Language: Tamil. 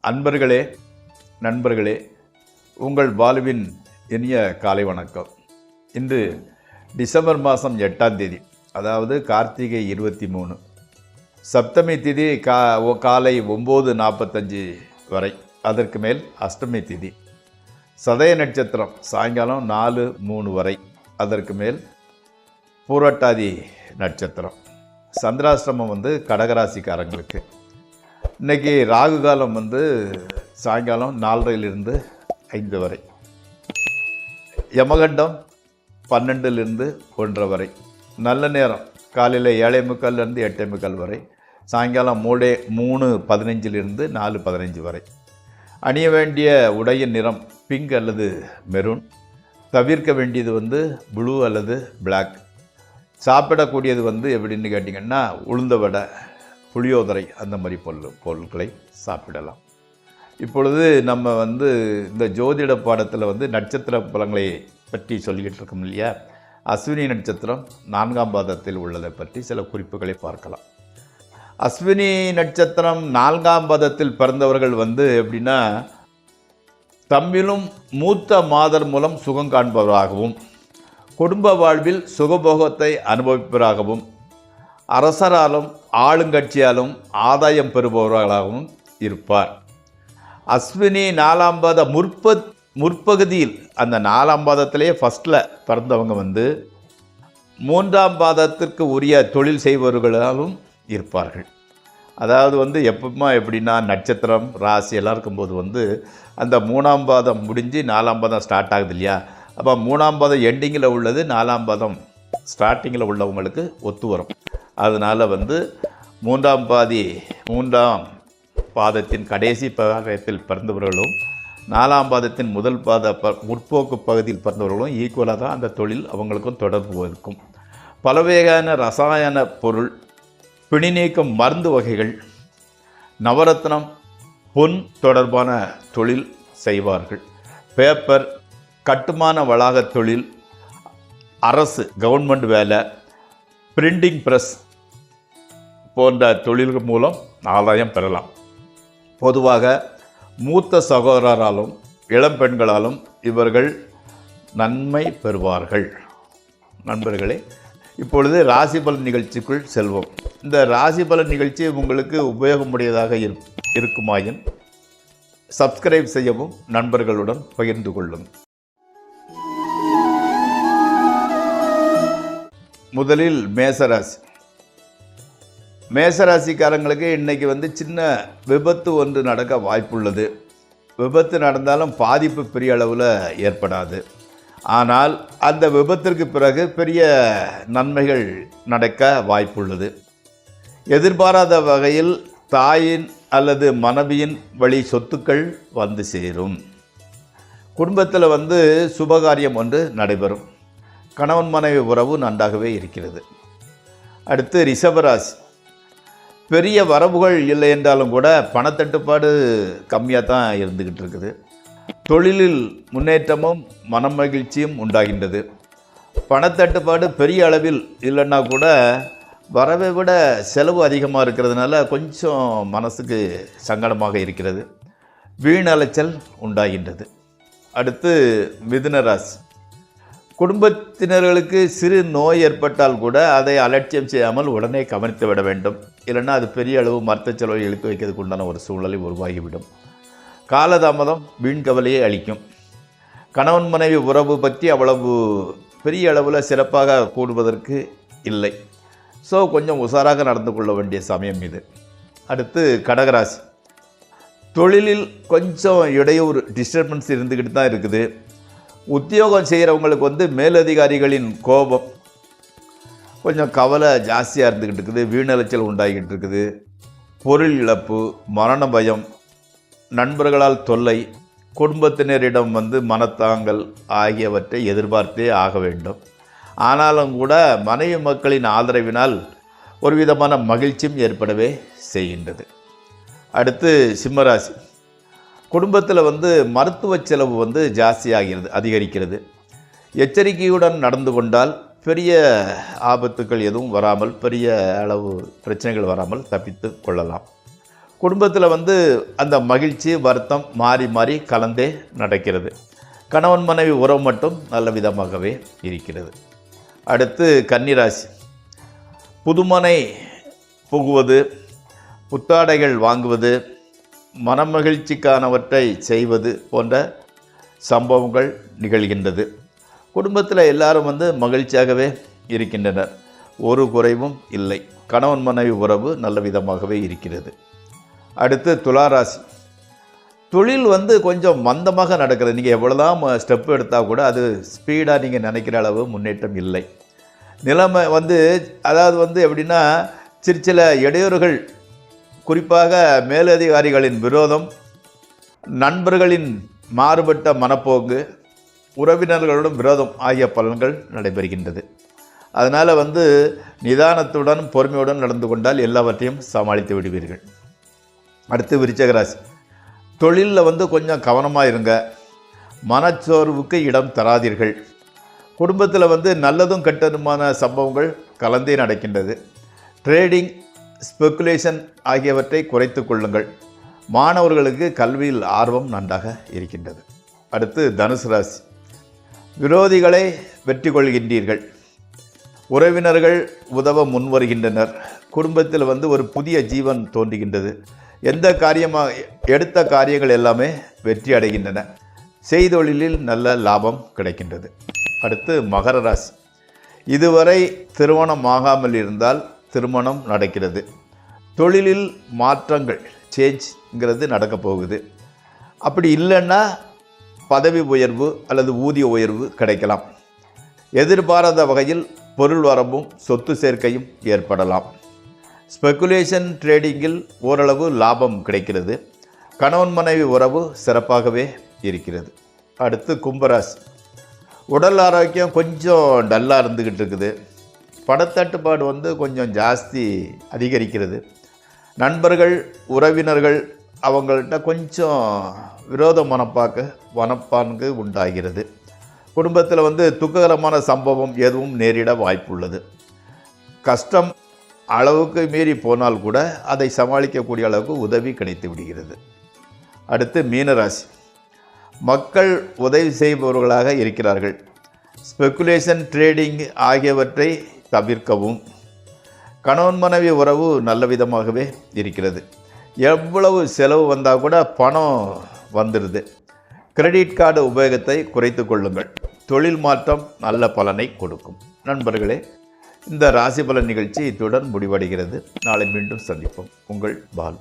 அன்பர்களே, நண்பர்களே, உங்கள் வாழ்வின் இனிய காலை வணக்கம். இன்று டிசம்பர் மாதம் 8ஆம் தேதி, அதாவது கார்த்திகை 23, சப்தமி திதி காலை 9:45 வரை, அதற்கு மேல் அஷ்டமி திதி. சதய நட்சத்திரம் சாயங்காலம் 4:03 வரை, அதற்கு மேல் பூரட்டாதி நட்சத்திரம். சந்திராஷ்டிரமம் கடகராசிக்காரங்களுக்கு. இன்றைக்கி ராகு காலம் சாயங்காலம் 4:30 5 வரை, யமகண்டம் 12 1 வரை, நல்ல நேரம் காலையில் 7:45 8:45 வரை, சாயங்காலம் 3:15 4:15 வரை. அணிய வேண்டிய உடையின் நிறம் பிங்க் அல்லது மெரூன். தவிர்க்க வேண்டியது ப்ளூ அல்லது பிளாக். சாப்பிடக்கூடியது எப்படின்னு கேட்டிங்கன்னா உளுந்த வடை, புளியோதரை, அந்த மாதிரி பொருட்களை சாப்பிடலாம். இப்பொழுது நம்ம இந்த ஜோதிட பாடத்தில் நட்சத்திர பலன்களை பற்றி சொல்லிக்கிட்டு இருக்கோம் இல்லையா. அஸ்வினி நட்சத்திரம் 4ஆம் பாதத்தில் உள்ளதை பற்றி சில குறிப்புகளை பார்க்கலாம். அஸ்வினி நட்சத்திரம் 4ஆம் பாதத்தில் பிறந்தவர்கள் எப்படின்னா, தம்மிலும் மூத்த மாதர் மூலம் சுகம் காண்பவராகவும், குடும்ப வாழ்வில் சுகபோகத்தை அனுபவிப்பவராகவும், அரசராலும் ஆளுங்கட்சியாலும் ஆதாயம் பெறுபவர்களாகவும் இருப்பார். அஸ்வினி 4ஆம் பாத முற்பகுதியில், அந்த 4ஆம் பாதத்திலேயே ஃபஸ்ட்டில் பிறந்தவங்க 3ஆம் பாதத்திற்கு உரிய தொழில் செய்பவர்களாலும் இருப்பார்கள். அதாவது எப்படின்னா நட்சத்திரம் ராசி எல்லாம் இருக்கும்போது அந்த 3ஆம் பாதம் முடிஞ்சு 4ஆம் பாதம் ஸ்டார்ட் ஆகுது இல்லையா. அப்போ 3ஆம் பாதம் எண்டிங்கில் உள்ளது 4ஆம் பாதம் ஸ்டார்டிங்கில் உள்ளவங்களுக்கு ஒத்து வரும். அதனால் 3ஆம் பாதத்தின் கடைசி பாதத்தில் பிறந்தவர்களும் 4ஆம் பாதத்தின் முதல் முற்போக்கு பகுதியில் பிறந்தவர்களும் ஈக்குவலாக தான் அந்த தொழில் அவங்களுக்கும் தொடர்பு இருக்கும். பலவகையான ரசாயன பொருள், பிணி நீக்கும் மருந்து வகைகள், நவரத்னம், பொன் தொடர்பான தொழில் செய்வார்கள். பேப்பர், கட்டுமான வளாக தொழில், அரசு கவர்மெண்ட் வேலை, பிரிண்டிங் ப்ரெஸ் போன்ற தொழில்கள் மூலம் ஆதாயம் பெறலாம். பொதுவாக மூத்த சகோதரராலும் இளம் பெண்களாலும் இவர்கள் நன்மை பெறுவார்கள். நண்பர்களே, இப்பொழுது ராசி பலன் நிகழ்ச்சிக்குள் செல்வோம். இந்த ராசி பலன் நிகழ்ச்சி உங்களுக்கு உபயோகமுடையதாக இருக்குமாயின் சப்ஸ்கிரைப் செய்யவும், நண்பர்களுடன் பகிர்ந்து கொள்ளும். முதலில் மேசராசி. மேசராசிக்காரங்களுக்கு இன்றைக்கி சின்ன விபத்து ஒன்று நடக்க வாய்ப்புள்ளது. விபத்து நடந்தாலும் பாதிப்பு பெரிய அளவில் ஏற்படாது. ஆனால் அந்த விபத்திற்கு பிறகு பெரிய நன்மைகள் நடக்க வாய்ப்புள்ளது. எதிர்பாராத வகையில் தாயின் அல்லது மனைவியின் வழி சொத்துக்கள் சேரும். குடும்பத்தில் சுபகாரியம் ஒன்று நடைபெறும். கணவன் மனைவி உறவு நன்றாகவே இருக்கிறது. அடுத்து ரிஷபராசி. பெரிய வரவுகள் இல்லை என்றாலும் கூட பணத்தட்டுப்பாடு கம்மியாக தான் இருந்துக்கிட்டு இருக்குது. தொழிலில் முன்னேற்றமும் மனமகிழ்ச்சியும் உண்டாகின்றது. பணத்தட்டுப்பாடு பெரிய அளவில் இல்லைன்னா கூட வரவை விட செலவு அதிகமாக இருக்கிறதுனால கொஞ்சம் மனசுக்கு சங்கடமாக இருக்கிறது. வீண் அலைச்சல் உண்டாகின்றது. அடுத்து மிதுன ராசி. குடும்பத்தினர்களுக்கு சிறு நோய் ஏற்பட்டால் கூட அதை அலட்சியம் செய்யாமல் உடனே கவனித்து விட வேண்டும். இல்லைன்னா அது பெரிய அளவு மருத்துவ செலவை இழுத்து வைக்கிறதுக்கு உண்டான ஒரு சூழ்நிலை உருவாகிவிடும். காலதாமதம் வீண் கவலையை அளிக்கும். கணவன் மனைவி உறவு பற்றி அவ்வளவு பெரிய அளவில் சிறப்பாக கூடுவதற்கு இல்லை. ஸோ கொஞ்சம் உஷாராக நடந்து கொள்ள வேண்டிய சமயம் இது. அடுத்து கடகராசி. தொழிலில் கொஞ்சம் இடையூறு, டிஸ்டர்பன்ஸ் இருந்துக்கிட்டு தான் இருக்குது. உத்தியோகம் செய்கிறவங்களுக்கு மேலதிகாரிகளின் கோபம், கொஞ்சம் கவலை ஜாஸ்தியாக இருந்துக்கிட்டு இருக்குது. வீணலைச்சல் உண்டாகிட்டு இருக்குது. பொருள் இழப்பு, மரண பயம், நண்பர்களால் தொல்லை, குடும்பத்தினரிடம் மனத்தாங்கல் ஆகியவற்றை எதிர்பார்த்தே ஆக வேண்டும். ஆனாலும் கூட மனைவி மக்களின் ஆதரவினால் ஒரு விதமான மகிழ்ச்சியும் ஏற்படவே செய்கின்றது. அடுத்து சிம்மராசி. குடும்பத்தில் மருத்துவ செலவு ஜாஸ்தியாகிறது, அதிகரிக்கிறது. எச்சரிக்கையுடன் நடந்து கொண்டால் பெரிய ஆபத்துக்கள் எதுவும் வராமல், பெரிய அளவு பிரச்சனைகள் வராமல் தப்பித்து கொள்ளலாம். குடும்பத்தில் வந்து அந்த மகிழ்ச்சி வருத்தம் மாறி மாறி கலந்தே நடக்கிறது. கணவன் மனைவி உறவு மட்டும் நல்ல விதமாகவே இருக்கிறது. அடுத்து கன்னிராசி. புதுமனை புகுவது, புத்தாடைகள் வாங்குவது, மனமகிழ்ச்சிக்கானவற்றை செய்வது போன்ற சம்பவங்கள் நிகழ்கின்றது. குடும்பத்தில் எல்லாரும் வந்து மகிழ்ச்சியாகவே இருக்கின்றனர். ஒரு குறைவும் இல்லை. கணவன் மனைவி உறவு நல்ல விதமாகவே இருக்கிறது. அடுத்து துளாராசி. தொழில் வந்து கொஞ்சம் மந்தமாக நடக்கிறது. நீங்கள் எவ்வளோதான் ஸ்டெப் எடுத்தால் கூட அது ஸ்பீடாக நீங்கள் நினைக்கிற அளவு முன்னேற்றம் இல்லை. நிலைமை வந்து அதாவது வந்து எப்படின்னா, சில இடையூறுகள், குறிப்பாக மேலதிகாரிகளின் விரோதம், நண்பர்களின் மாறுபட்ட மனப்போக்கு, உறவினர்களுடன் விரோதம் ஆகிய பலன்கள் நடைபெறுகின்றது. அதனால் வந்து நிதானத்துடன் பொறுமையுடன் நடந்து கொண்டால் எல்லாவற்றையும் சமாளித்து விடுவீர்கள். அடுத்து விருச்சிகராசி. தொழிலில் வந்து கொஞ்சம் கவனமாக இருங்க. மனச்சோர்வுக்கு இடம் தராதீர்கள். குடும்பத்தில் வந்து நல்லதும் கெட்டதுமான சம்பவங்கள் கலந்தே நடக்கின்றது. ட்ரேடிங், ஸ்பெக்குலேஷன் ஆகியவற்றை குறைத்து கொள்ளுங்கள். மாணவர்களுக்கு கல்வியில் ஆர்வம் நன்றாக இருக்கின்றது. அடுத்து தனுசு ராசி. விரோதிகளை வெற்றி கொள்கின்றீர்கள். உறவினர்கள் உதவ முன்வருகின்றனர். குடும்பத்தில் வந்து ஒரு புதிய ஜீவன் தோன்றுகின்றது. எடுத்த காரியங்கள் எல்லாமே வெற்றி அடைகின்றன. செய்தொழிலில் நல்ல லாபம் கிடைக்கின்றது. அடுத்து மகர ராசி. இதுவரை திருமணம் ஆகாமல் இருந்தால் திருமணம் நடக்கிறது. தொழிலில் மாற்றங்கள், சேஞ்ச்ங்கிறது நடக்கப் போகுது. அப்படி இல்லைன்னா பதவி உயர்வு அல்லது ஊதிய உயர்வு கிடைக்கலாம். எதிர்பாராத வகையில் பொருள் வரவும் சொத்து சேர்க்கையும் ஏற்படலாம். ஸ்பெக்குலேஷன் ட்ரேடிங்கில் ஓரளவு லாபம் கிடைக்கிறது. கணவன் மனைவி உறவு சிறப்பாகவே இருக்கிறது. அடுத்து கும்பராசி. உடல் ஆரோக்கியம் கொஞ்சம் டல்லாக இருந்துக்கிட்டு இருக்குது. பணத்தட்டுப்பாடு வந்து கொஞ்சம் ஜாஸ்தி அதிகரிக்கிறது. நண்பர்கள், உறவினர்கள் அவங்கள்ட்ட கொஞ்சம் விரோத மனப்பான்கு உண்டாகிறது. குடும்பத்தில் வந்து துக்ககரமான சம்பவம் எதுவும் நேரிட வாய்ப்புள்ளது. கஷ்டம் அளவுக்கு மீறி போனால் கூட அதை சமாளிக்கக்கூடிய அளவுக்கு உதவி கிடைத்து விடுகிறது. அடுத்து மீனராசி. மக்கள் உதவி செய்பவர்களாக இருக்கிறார்கள். ஸ்பெக்குலேஷன், ட்ரேடிங் ஆகியவற்றை தவிர்க்கவும். கணவன் மனைவி உறவு நல்ல விதமாகவே இருக்கிறது. எவ்வளவு செலவு வந்தால் கூட பணம் வந்துடுது. கிரெடிட் கார்டு உபயோகத்தை குறைத்து கொள்ளுங்கள். தொழில் மாற்றம் நல்ல பலனை கொடுக்கும். நண்பர்களே, இந்த ராசி பலன் நிகழ்ச்சி இத்துடன் முடிவடைகிறது. நாளை மீண்டும் சந்திப்போம். உங்கள் பால்.